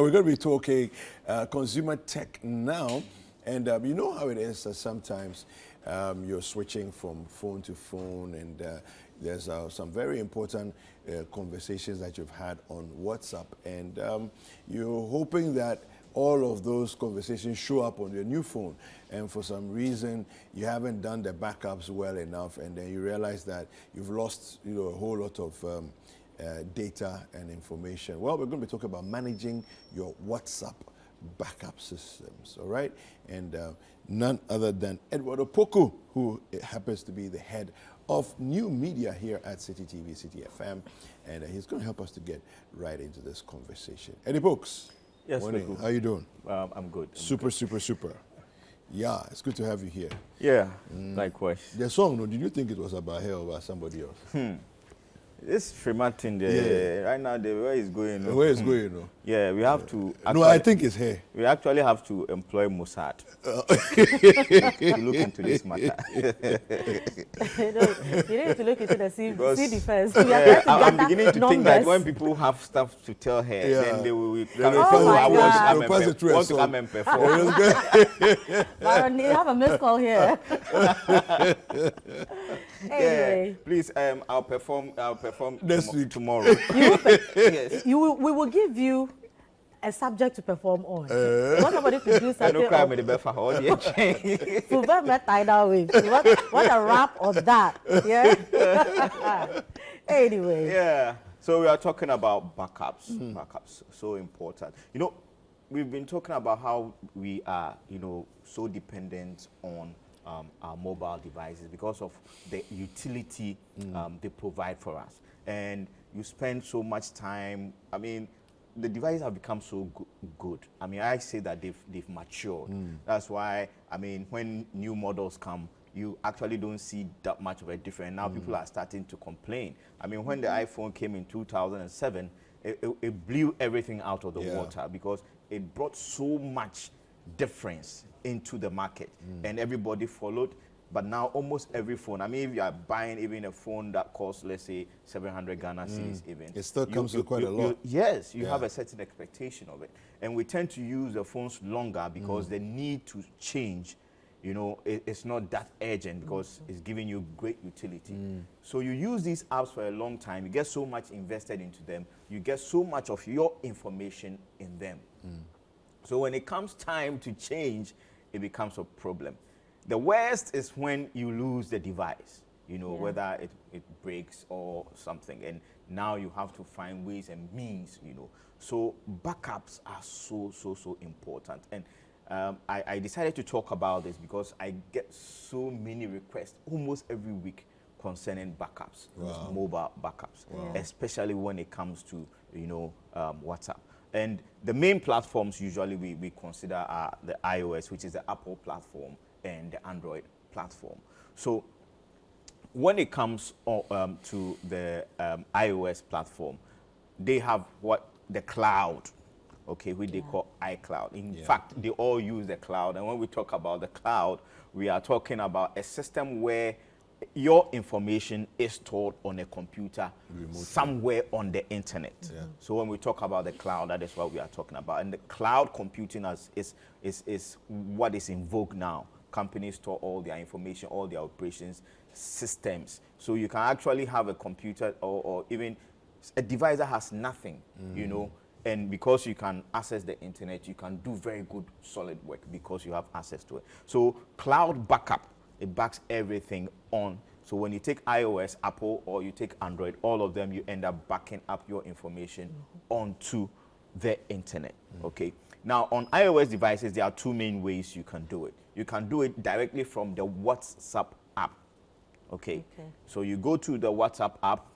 we're going to be talking consumer tech now. And you know how it is sometimes you're switching from phone to phone, and there's some very important conversations that you've had on WhatsApp. And you're hoping that all of those conversations show up on your new phone, and for some reason you haven't done the backups well enough, and then you realize that you've lost a whole lot of data and information. Well, we're going to be talking about managing your WhatsApp backup systems, all right? And none other than Edward Opoku, who happens to be the head of new media here at Citi TV, Citi FM, and he's going to help us to get right into this conversation. Eddie Pokes. Yes, morning. How you doing? I'm good. Super. Yeah, it's good to have you here. Yeah, likewise. The song, did you think it was about her or about somebody else? This Fremantle, right now, the way it's going. The way it's going, Yeah, we have to. No, I think it's her. We actually have to employ Mossad to look into this matter. You need to look into the CD first. I'm beginning to think that when people have stuff to tell her, then they will want to come and perform. Baron, you have a missed call here. Anyway. Please, I'll perform next week tomorrow. Yes. We will give you a subject to perform on. Want somebody to do something? What a rap on that. Yeah. Anyway. Yeah. So we are talking about backups. Backups, so important. We've been talking about how we are, so dependent on our mobile devices because of the utility they provide for us. And you spend so much time, the devices have become so good. I say that they've matured. That's why, when new models come, you actually don't see that much of a difference. Now people are starting to complain. When the iPhone came in 2007, it blew everything out of the water because it brought so much difference into the market, and everybody followed. But now almost every phone, if you are buying even a phone that costs, let's say, 700 Ghana cedis even, it still comes with quite a lot. Yes, you have a certain expectation of it. And we tend to use the phones longer because the need to change, it's not that urgent because it's giving you great utility. So you use these apps for a long time, you get so much invested into them, you get so much of your information in them. So when it comes time to change, it becomes a problem. The worst is when you lose the device, whether it breaks or something. And now you have to find ways and means, So backups are so important. And I decided to talk about this because I get so many requests almost every week concerning backups, mobile backups, especially when it comes to, WhatsApp. And the main platforms usually we consider are the iOS, which is the Apple platform, and the Android platform. So when it comes to the iOS platform, they have the cloud, which they call iCloud. In fact, they all use the cloud. And when we talk about the cloud, we are talking about a system where your information is stored on a computer somewhere on the internet. So when we talk about the cloud, that is what we are talking about. And the cloud computing is what is in vogue now. Companies store all their information, all their operations systems. So you can actually have a computer or even a device that has nothing, and because you can access the internet, you can do very good solid work because you have access to it. So cloud backup, it backs everything on. So when you take iOS, Apple, or you take Android, all of them, you end up backing up your information onto the internet. Now on iOS devices, there are two main ways you can do it. You can do it directly from the WhatsApp app. So you go to the WhatsApp app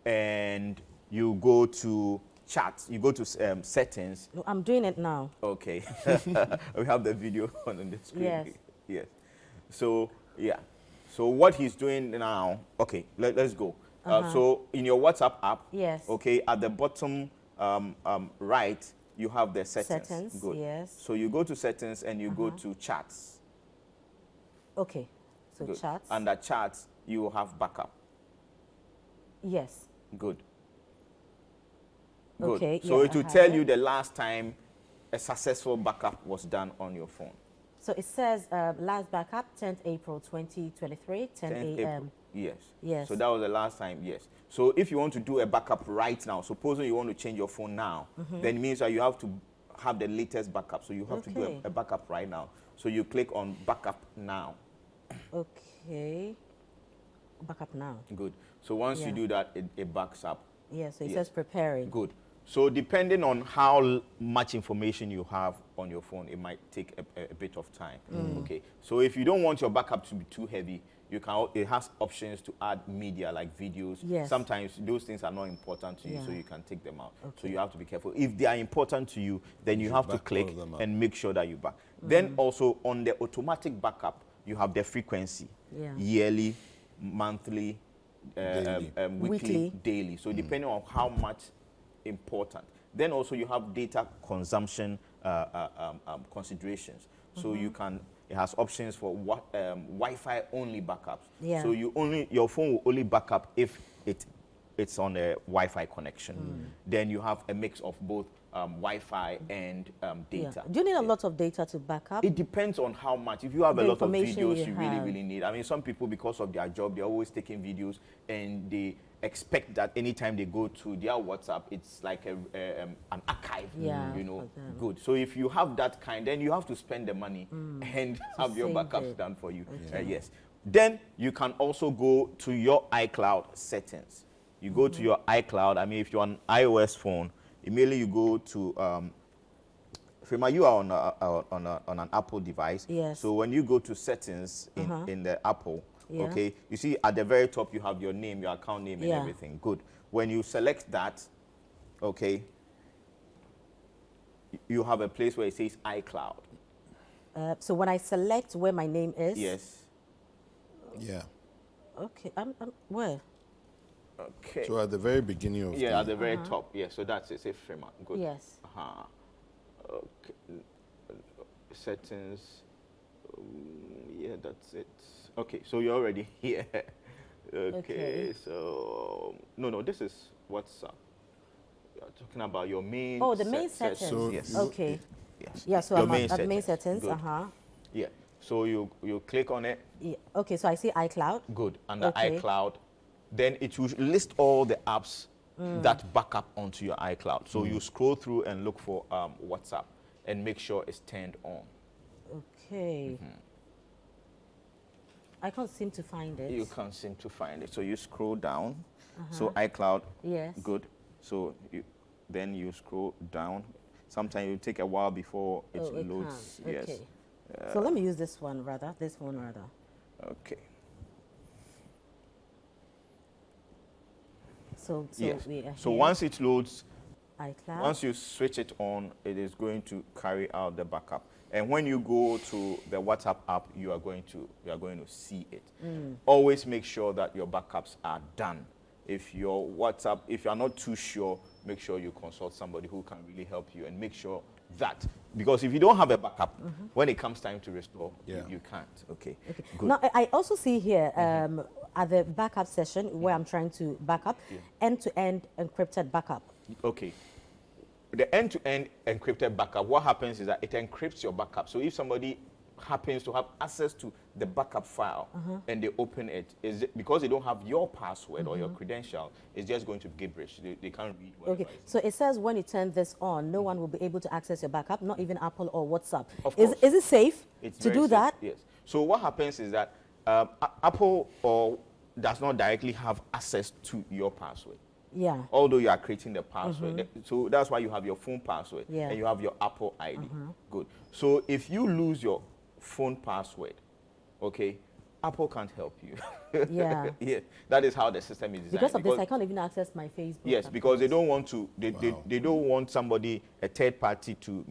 and you go to chat, you go to settings. No, I'm doing it now. We have the video on the screen. Yes. So so what he's doing now, let's go. So in your WhatsApp app, at the bottom right, you have the settings. Good. Yes. So you go to settings and you go to chats. So good. Chats. Under chats, you will have backup. Yes. Good. Good. Okay, So yeah, it I will have tell it. you the last time a successful backup was done on your phone. So it says last backup 10th April 2023, 10 10th a.m. April. Yes. Yes. So that was the last time, yes. So if you want to do a backup right now, supposing you want to change your phone now, then it means that you have to have the latest backup. So you have to do Okay. a backup right now. So you click on backup now. Okay. Backup now. Good. So once you Yeah. do that, it backs up. Yeah, so it Yes. says preparing. Good. So depending on how much information you have on your phone, it might take a bit of time. Okay. So if you don't want your backup to be too heavy, you can. It has options to add media like videos. Yes. Sometimes those things are not important to you, so Yeah. you can take them out. So Okay. you have to be careful. If they are important to you, then you have to back all click of them up. and make sure that you back. Then also on the automatic backup, you have the frequency, Yeah. yearly, monthly, Daily. weekly, Weekly. daily. So depending on how much important. Then also you have data consumption considerations. So you can, it has options for what Wi-Fi only backups. Yeah. So your phone will only back up if it's on a Wi-Fi connection. Then you have a mix of both Wi-Fi and Yeah. data. Do you need a lot of data to back up? It depends on how much. If you have a The lot of information videos you you really, have. really need. I mean, some people, because of their job, they're always taking videos and they expect that anytime they go to their WhatsApp, it's like an archive, Yeah, you know, for them. good. So if you have that kind, then you have to spend the money and have your save backups it. done for you. Yes. Then you can also go to your iCloud settings. You go to your iCloud. I mean, if you're on iOS phone, immediately you go to Firma, you are on an Apple device. Yes. So when you go to settings in the Apple, Yeah. okay, you see at the very top you have your name, your account name, and Yeah. everything. Good. When you select that, okay, you have a place where it says iCloud. So when I select where my name is. Yes. Yeah. Okay. I'm where? Okay. So at the very beginning of Yeah, at the, the very top. Yeah. So that's it. Say Firma. Good. Yes. Okay. Settings. Yeah, that's it. Okay, so you're already here. Okay, so no, this is WhatsApp. You're talking about your main. Oh, the main settings. So yes. you- Okay. Yes. Yeah, so Your I'm main at main settings. settings. Good. Yeah. So you click on it. Yeah. Okay, so I see iCloud. Good. Under Okay. iCloud, then it will list all the apps that back up onto your iCloud. So you scroll through and look for WhatsApp and make sure it's turned on. Okay. I can't seem to find it. You can't seem to find it. So you scroll down. So iCloud, Yes. good. So then you scroll down. Sometimes it will take a while before it Oh, it loads. can. Yes. Okay. So let me use this one rather. This one rather. Okay. So Yes. we are So here. once it loads, iCloud. once you switch it on, it is going to carry out the backup. And when you go to the WhatsApp app, you are going to see it. Always make sure that your backups are done. If your WhatsApp, if you are not too sure, make sure you consult somebody who can really help you and make sure that, because if you don't have a backup, when it comes time to restore, Yeah. you can't. Okay. Good. Now, I also see here at the backup session where I'm trying to back up, end-to-end encrypted backup. Okay. The end-to-end encrypted backup, what happens is that it encrypts your backup. So if somebody happens to have access to the backup file and they open it, because they don't have your password or your credential, it's just going to be gibberish. They can't read whatever Okay, it is. so it says when you turn this on, no one will be able to access your backup, not even Apple or WhatsApp. Of Is course. it safe It's to very do safe, that? Yes. So what happens is that Apple does not directly have access to your password. Yeah. Although you are creating the password. So that's why you have your phone password Yeah. and you have your Apple ID. Good. So if you lose your phone password, okay, Apple can't help you. Yeah. Yeah, that is how the system is designed. Because of this, I can't even access my Facebook. Yes, because they don't want to. Wow. They don't want somebody, a third party, to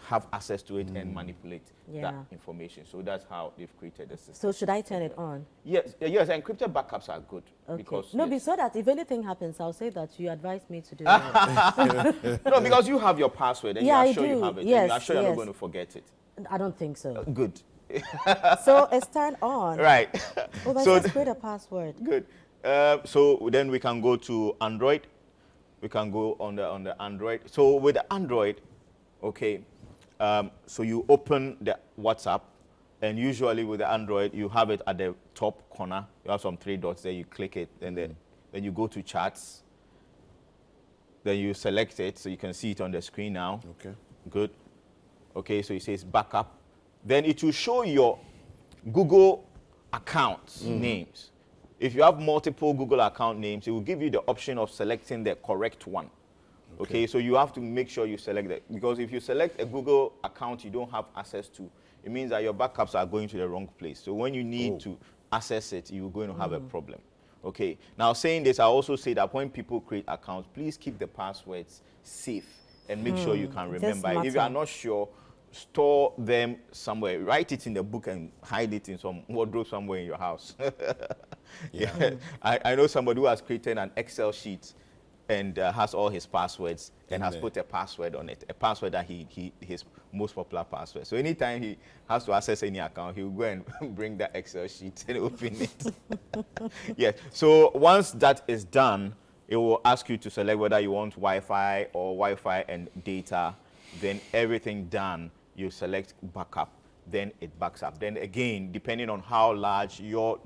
have access to it and manipulate that Yeah. information. So that's how they've created the system. So should I turn it on? Yes, encrypted backups are good Okay. because No, yes. so that if anything happens, I'll say that you advised me to do it. No, because you have your password and Yeah, you I are sure you do. have it. Yes, and you are sure you're not yes. going to forget it. I don't think so. Good. So it's turned on. Right. Oh, but So let's create a password. good. So then we can go to Android. we can go on the Android. So with the Android, okay, so you open the WhatsApp, and usually with the Android, you have it at the top corner. You have some 3 dots there. You click it, and then you go to chats. Then you select it, so you can see it on the screen now. Okay. Good. Okay, so it says backup. Then it will show your Google account names. If you have multiple Google account names, it will give you the option of selecting the correct one. Okay, so you have to make sure you select that, because if you select a Google account you don't have access to, it means that your backups are going to the wrong place. So when you need to access it, you're going to have a problem. Okay, now saying this, I also say that when people create accounts, please keep the passwords safe and make sure you can remember. If you are not sure, store them somewhere. Write it in the book and hide it in some wardrobe somewhere in your house. I know somebody who has created an Excel sheet and has all his passwords and has put a password on it, a password that his most popular password. So anytime he has to access any account, he will go and bring that Excel sheet and open it. Yes. So once that is done, it will ask you to select whether you want Wi-Fi or Wi-Fi and data. Then everything done, you select backup. Then it backs up. Then again, depending on how large your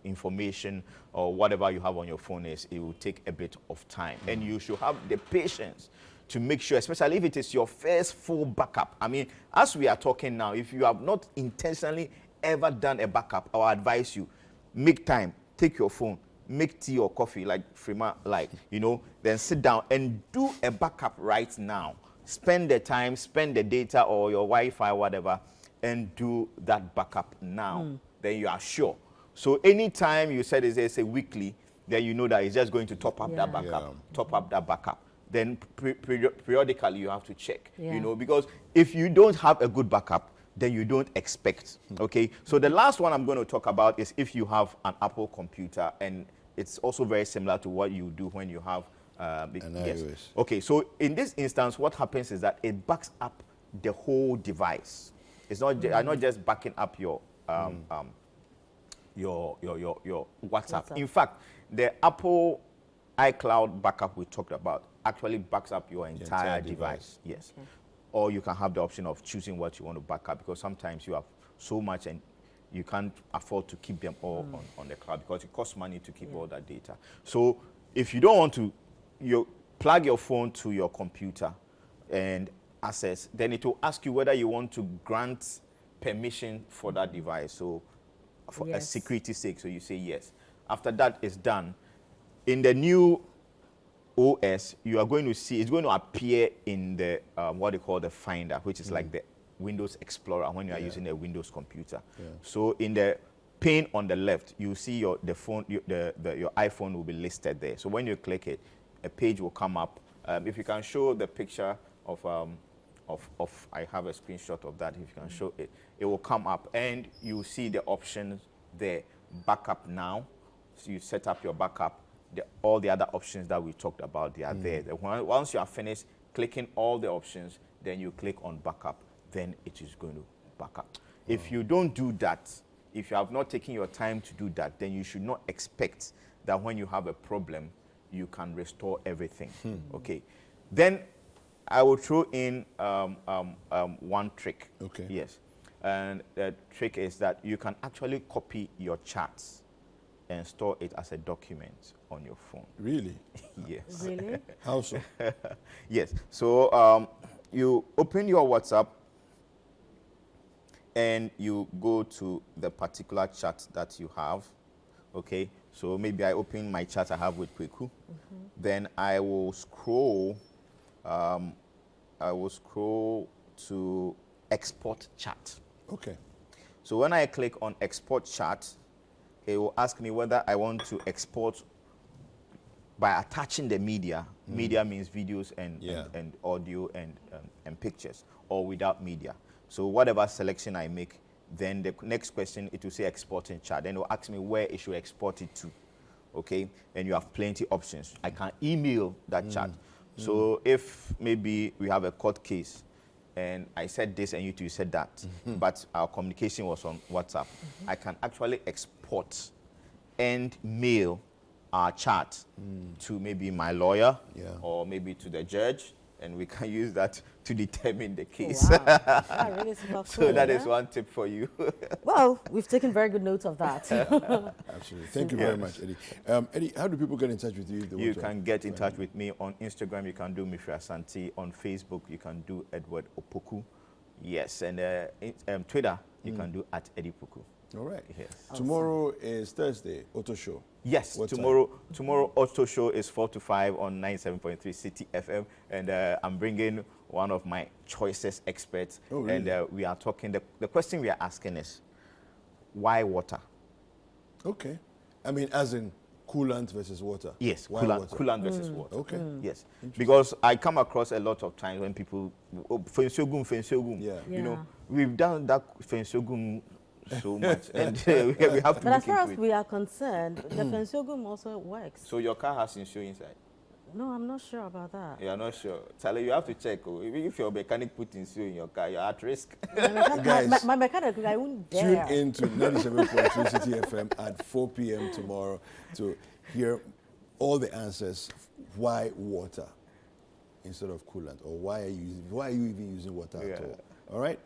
information or whatever you have on your phone is, it will take a bit of time. And you should have the patience to make sure, especially if it is your first full backup. I mean, as we are talking now, if you have not intentionally ever done a backup, I will advise you, make time, take your phone, make tea or coffee like Frima, like, you know, then sit down and do a backup right now. Spend the time, spend the data or your Wi-Fi, whatever, and do that backup now. Then you are sure. So anytime you said it's a weekly, then you know that it's just going to top up that backup, top up that backup. Then periodically you have to check, you know, because if you don't have a good backup, then you don't expect, okay? So the last one I'm going to talk about is if you have an Apple computer, and it's also very similar to what you do when you have iOS. Okay, so in this instance, what happens is that it backs up the whole device. It's not, not just backing up your WhatsApp. In fact, the Apple iCloud backup we talked about actually backs up your entire device. Yes. Okay. Or you can have the option of choosing what you want to back up, because sometimes you have so much and you can't afford to keep them all on the cloud, because it costs money to keep all that data. So if you don't want to, you plug your phone to your computer and access, then it will ask you whether you want to grant permission for that device. So for a security sake, so you say yes. After that is done, in the new OS, you are going to see, it's going to appear in the, what they call the Finder, which is like the Windows Explorer when you are using a Windows computer. So in the pane on the left, you see your iPhone will be listed there. So when you click it, a page will come up. If you can show the picture of I have a screenshot of that. If you can show it, it will come up and you see the options there. Backup now. So you set up your backup. All the other options that we talked about, they are there. Once you are finished clicking all the options, then you click on backup. Then it is going to back up. If you don't do that, if you have not taken your time to do that, then you should not expect that when you have a problem, you can restore everything. Okay. Then I will throw in one trick. Okay. Yes. And the trick is that you can actually copy your chats and store it as a document on your phone. Really? Yes. Really? How so? Yes. So you open your WhatsApp and you go to the particular chat that you have. Okay. So maybe I open my chat I have with Kweku. Then I will scroll. I will scroll to export chat. Okay. So when I click on export chat, it will ask me whether I want to export by attaching the media. Media means videos and audio and pictures, or without media. So whatever selection I make, then the next question, it will say export in chat. Then it will ask me where it should export it to. Okay, and you have plenty options. I can email that chat. So if maybe we have a court case and I said this and you two said that, but our communication was on WhatsApp, I can actually export and mail our chart to maybe my lawyer Yeah. or maybe to the judge, and we can use that to determine the Oh, case. wow. That really is super So cool, that yeah? is one tip for you. Well, we've taken very good notes of that. Absolutely. Thank you very Yeah. much, Eddie. Eddie, how do people get in touch with you if they You want to can get in touch with me on Instagram. You can do Mifra Asante. On Facebook, you can do Edward Opoku. Yes, and Twitter, you can do @EddiePoku. All right. Yes. Tomorrow is Thursday, Auto Show. Yes, What time? tomorrow Auto Show is 4 to 5 on 97.3 Citi FM, and I'm bringing one of my choicest experts. Oh, really? And we are talking, the question we are asking is, why water? Okay. I mean, as in coolant versus water. Yes, Why coolant, water? coolant versus water. Okay. Yes, because I come across a lot of times when people, fensogum, Yeah. you know, Yeah. we've done that fensogum so much, and we have to But look as far as into it. we are concerned, the fensogum also works. So your car has insure inside? No, I'm not sure about that. You are not sure. Charlie, you have to check. Oh. If your mechanic put insure in your car, you're at risk. Guys, My mechanic, I wouldn't Tune dare. in to 97.3 Citi FM at 4 p.m. tomorrow to hear all the answers. Why water instead of coolant? Or why are you even using water at Yeah. all? All right?